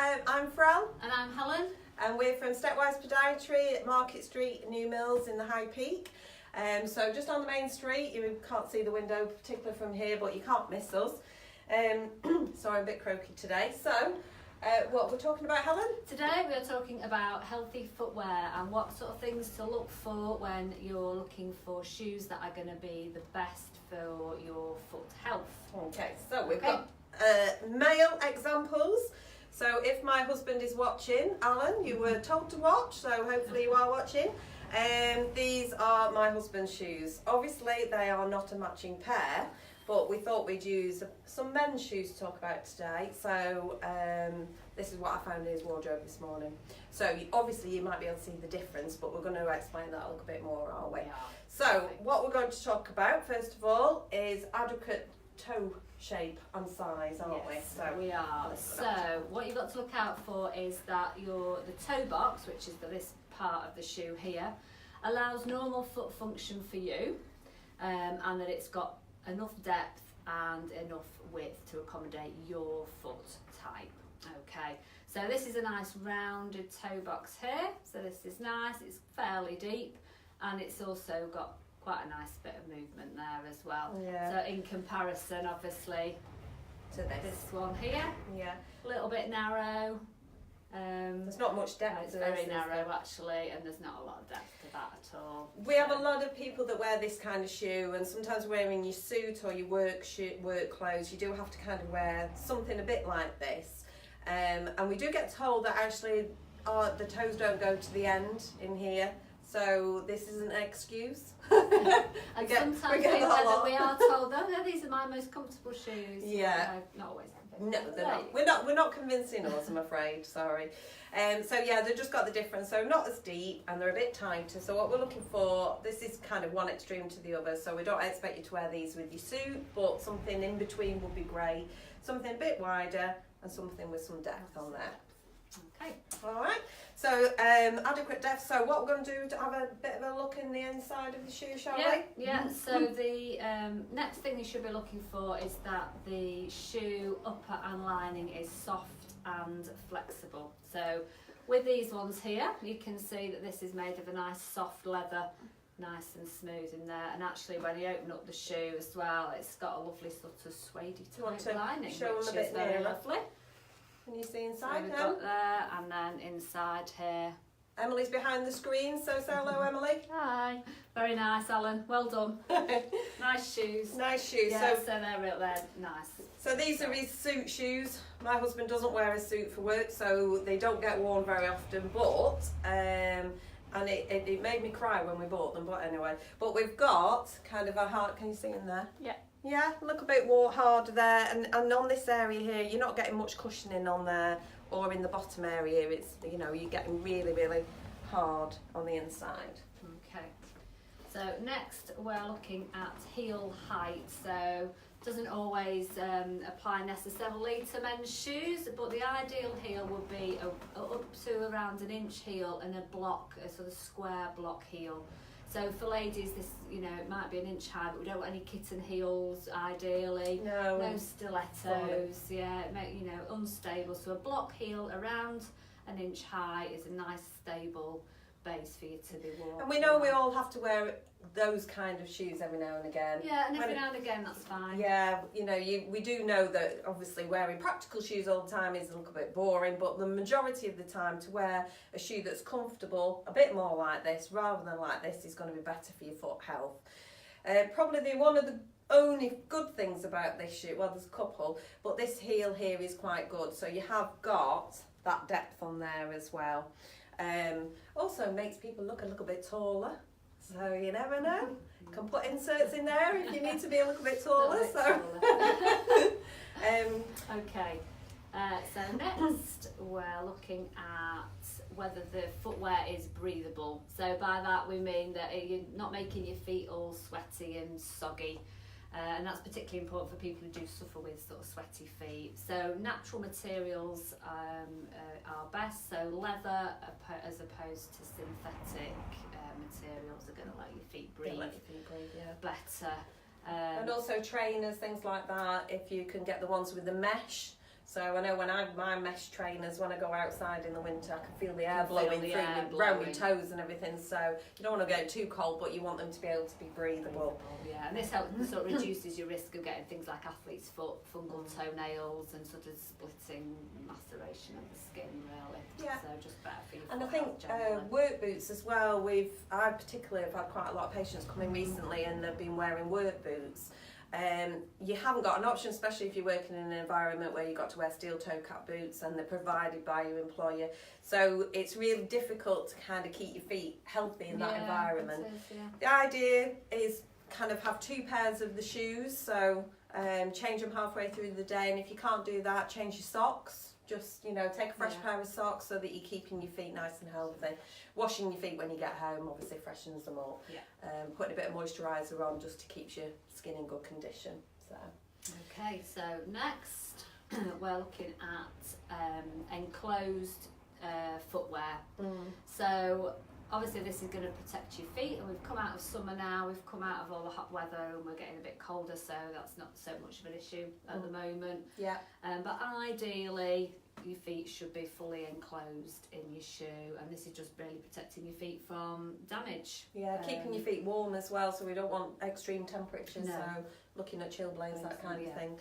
I'm Fran. And I'm Helen. And we're from Stepwise Podiatry at Market Street, New Mills in the High Peak. So just on the main street, you can't see the window particularly from here, but you can't miss us. Sorry, I'm a bit croaky today. So, what we're talking about, Helen? Today we're talking about healthy footwear and what sort of things to look for when you're looking for shoes that are going to be the best for your foot health. Okay, so we've got male examples. So if my husband is watching, Alan, you were told to watch, so hopefully you are watching. These are my husband's shoes. Obviously they are not a matching pair, but we thought we'd use some men's shoes to talk about today. So this is what I found in his wardrobe this morning. So obviously you might be able to see the difference, but we're going to explain that a little bit more, aren't we? Yeah. So what we're going to talk about first of all is adequate toe shape and size, aren't we? So we are. So what you've got to look out for is that the toe box, which is this part of the shoe here, allows normal foot function for you, and that it's got enough depth and enough width to accommodate your foot type. Okay, so this is a nice rounded toe box here. So this is nice, it's fairly deep, and it's also got quite a nice bit of movement there as well. Yeah. So in comparison, obviously, To this one here, Yeah. a little bit narrow. There's not much depth. It's very narrow actually, and there's not a lot of depth to that at all. We have a lot of people that wear this kind of shoe, and sometimes wearing your suit or your work clothes, you do have to kind of wear something a bit like this. And we do get told that actually the toes don't go to the end in here. So this isn't an excuse. And sometimes we are told, oh no, these are my most comfortable shoes. Yeah. No, not always. No, they're not. We're not convincing us, I'm afraid. Sorry. So yeah, they've just got the difference. So not as deep, and they're a bit tighter. So what we're looking for, this is kind of one extreme to the other. So we don't expect you to wear these with your suit, but something in between would be great. Something a bit wider and something with some depth on there. Okay. All right. So adequate depth. So what we're going to do to have a bit of a look in the inside of the shoe, shall we? Yeah. So the next thing you should be looking for is that the shoe upper and lining is soft and flexible. So with these ones here, you can see that this is made of a nice soft leather, nice and smooth in there. And actually, when you open up the shoe as well, it's got a lovely sort of suede type lining, show which them a is bit very nearer? lovely. Can you see So inside we've now? got there, and then inside here. Emily's behind the screen, so say hello, Emily. Hi. Very nice, Alan. Well done. Nice shoes. Nice shoes. Yeah, so they're nice. So these are his suit shoes. My husband doesn't wear a suit for work, so they don't get worn very often, but and it made me cry when we bought them, but anyway. But we've got kind of a hard, can you see in there? Yeah. Yeah, look a bit more hard there, and on this area here, you're not getting much cushioning on there, or in the bottom area, it's, you know, you're getting really, really hard on the inside. Okay. So next we're looking at heel height. So doesn't always apply necessarily to men's shoes, but the ideal heel would be up to around an inch heel and a sort of square block heel. So for ladies, this, you know, it might be an inch high, but we don't want any kitten heels ideally. No stilettos. Yeah, you know, unstable. So a block heel around an inch high is a nice stable base for you to be walking. And we know we all have to wear those kind of shoes every now and again. Yeah, and every now and again that's fine. Yeah, you know, we do know that obviously wearing practical shoes all the time is a little bit boring, but the majority of the time to wear a shoe that's comfortable, a bit more like this rather than like this, is going to be better for your foot health. Probably one of the only good things about this shoe, well, there's a couple, but this heel here is quite good, so you have got that depth on there as well. Also makes people look a little bit taller, so you never know. Can put inserts in there if you need to be a little bit taller. Okay, so next we're looking at whether the footwear is breathable. So by that we mean that you're not making your feet all sweaty and soggy. And that's particularly important for people who do suffer with sort of sweaty feet. So natural materials are best, so leather as opposed to synthetic materials are going to let your feet breathe, better. And also trainers, things like that, if you can get the ones with the mesh. So I know when I have my mesh trainers, when I go outside in the winter, I can feel the air blowing through around my toes and everything. So you don't want to get too cold, but you want them to be able to be breathable. Yeah, and this helps sort of reduces your risk of getting things like athlete's foot, fungal toenails, and sort of splitting, maceration of the skin, really. Yeah. So just better for you. And I think work boots as well. I particularly have had quite a lot of patients come in recently, and they've been wearing work boots. You haven't got an option, especially if you're working in an environment where you've got to wear steel toe cap boots and they're provided by your employer. So it's really difficult to kind of keep your feet healthy in that environment. The idea is kind of have 2 pairs of the shoes, so change them halfway through the day, and if you can't do that, change your socks. Just, take a fresh pair of socks so that you're keeping your feet nice and healthy. Washing your feet when you get home obviously freshens them up. Putting a bit of moisturiser on just to keep your skin in good condition. So. Okay, so next we're looking at enclosed footwear. So obviously this is going to protect your feet, and we've come out of summer now, we've come out of all the hot weather, and we're getting a bit colder, so that's not so much of an issue at the moment. But ideally your feet should be fully enclosed in your shoe, and this is just really protecting your feet from damage. Keeping your feet warm as well, so we don't want extreme temperatures, so looking at chill blades, that kind of thing.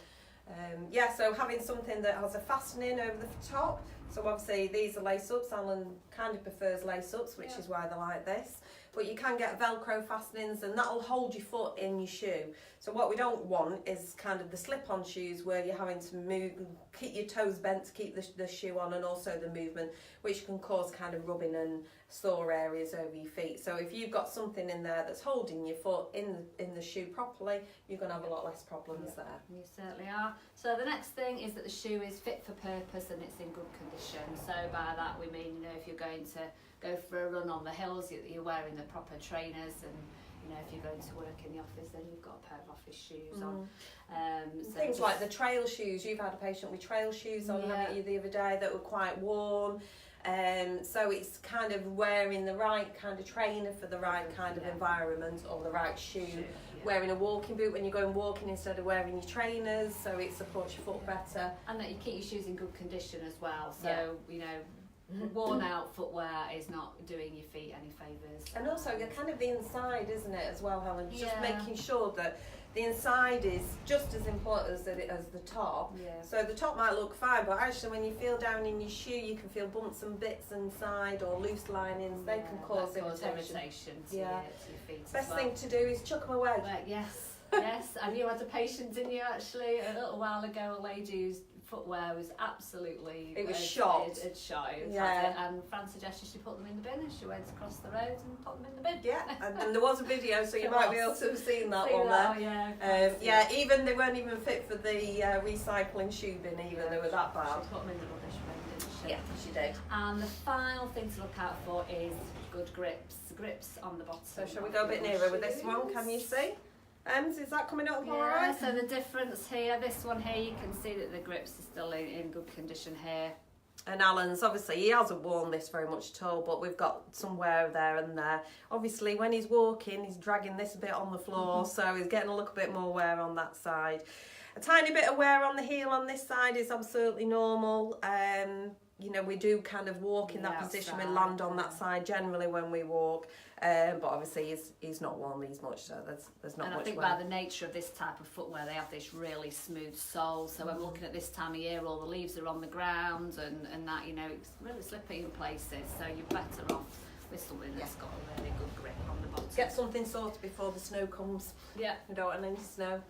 So having something that has a fastening over the top. So obviously these are lace-ups. Alan kind of prefers lace-ups, which is why they like this. But you can get Velcro fastenings, and that'll hold your foot in your shoe. So what we don't want is kind of the slip-on shoes where you're having to move, keep your toes bent to keep the shoe on, and also the movement, which can cause kind of rubbing and sore areas over your feet. So if you've got something in there that's holding your foot in the shoe properly, you're going to have a lot less problems there. You certainly are. So the next thing is that the shoe is fit for purpose and it's in good condition. So by that we mean, if you're going to go for a run on the hills, you're wearing the proper trainers, and if you're going to work in the office, then you've got a pair of office shoes on. So things like the trail shoes. You've had a patient with trail shoes on, haven't you, the other day, that were quite worn. So it's kind of wearing the right kind of trainer for the right kind of environment, or the right shoe. Wearing a walking boot when you're going walking instead of wearing your trainers, so it supports your foot better. And that you keep your shoes in good condition as well. So, worn out footwear is not doing your feet any favours. And also, you're kind of the inside, isn't it, as well, Helen? Just making sure that the inside is just as important as the top. So the top might look fine, but actually when you feel down in your shoe, you can feel bumps and bits inside, or loose linings. They can cause irritation to your feet. Best thing to do is chuck them away. Yes. And you had a patient, didn't you, actually, a little while ago, a lady whose footwear was absolutely... It was shot. It shot. And Fran suggested she put them in the bin, and she went across the road and put them in the bin. And there was a video, so you might be able to have seen that one there. Even they weren't even fit for the recycling shoe bin either, they were that bad. She put them in the rubbish bin, didn't she? Yeah, she did. And the final thing to look out for is good grips on the bottom. So shall we go a bit nearer with this one? Can you see? Is that coming up all right? So the difference here, this one here, you can see that the grips are still in good condition here. And Alan's, obviously, he hasn't worn this very much at all, but we've got some wear there and there. Obviously, when he's walking, he's dragging this a bit on the floor, so he's getting a little bit more wear on that side. A tiny bit of wear on the heel on this side is absolutely normal. We do kind of walk in that position, we land on that side generally when we walk. But obviously he's not worn these much, so there's not much. And I think by the nature of this type of footwear, they have this really smooth sole. So when we're looking at this time of year, all the leaves are on the ground, and that it's really slippy in places. So you're better off with something that's got a really good grip on the bottom. Get something sorted before the snow comes. We don't want any snow.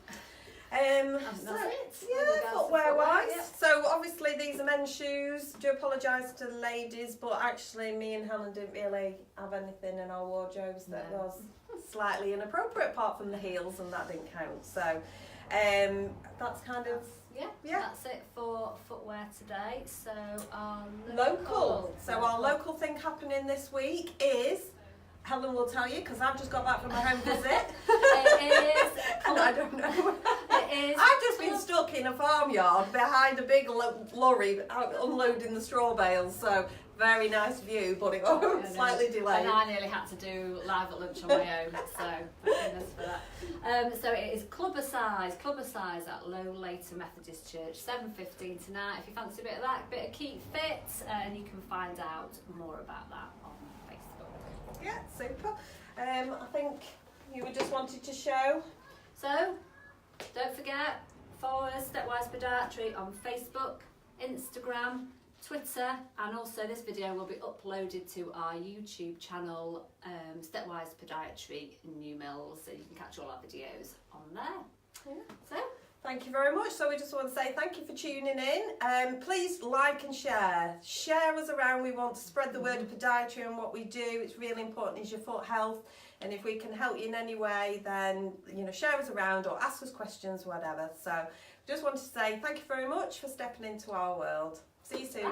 That's it. Footwear wise. So obviously these are men's shoes. Do apologise to the ladies, but actually me and Helen didn't really have anything in our wardrobes that was slightly inappropriate, apart from the heels, and that didn't count. So that's kind of that's it for footwear today. So our local. So our local thing happening this week is, Helen will tell you because I've just got back from my home visit. It is. I don't know. It is. I've just been stuck in a farmyard behind a big lorry unloading the straw bales. So Very nice view, but it was slightly delayed. And I nearly had to do live at lunch on my own, so thank goodness for that. So it is clubber size at Low Leighton Methodist Church, 7:15 tonight. If you fancy a bit of that, bit of keep fit, and you can find out more about that on Facebook. Yeah, super. I think you were just wanted to show. So don't forget, follow us Stepwise Podiatry on Facebook, Instagram, Twitter, and also this video will be uploaded to our YouTube channel, Stepwise Podiatry New Mills, so you can catch all our videos on there. Yeah. So, thank you very much. So we just want to say thank you for tuning in. Please like and share. Share us around. We want to spread the word of podiatry and what we do. It's really important is your foot health. And if we can help you in any way, then share us around or ask us questions, whatever. So just want to say thank you very much for stepping into our world. See you soon.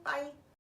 bye. Bye.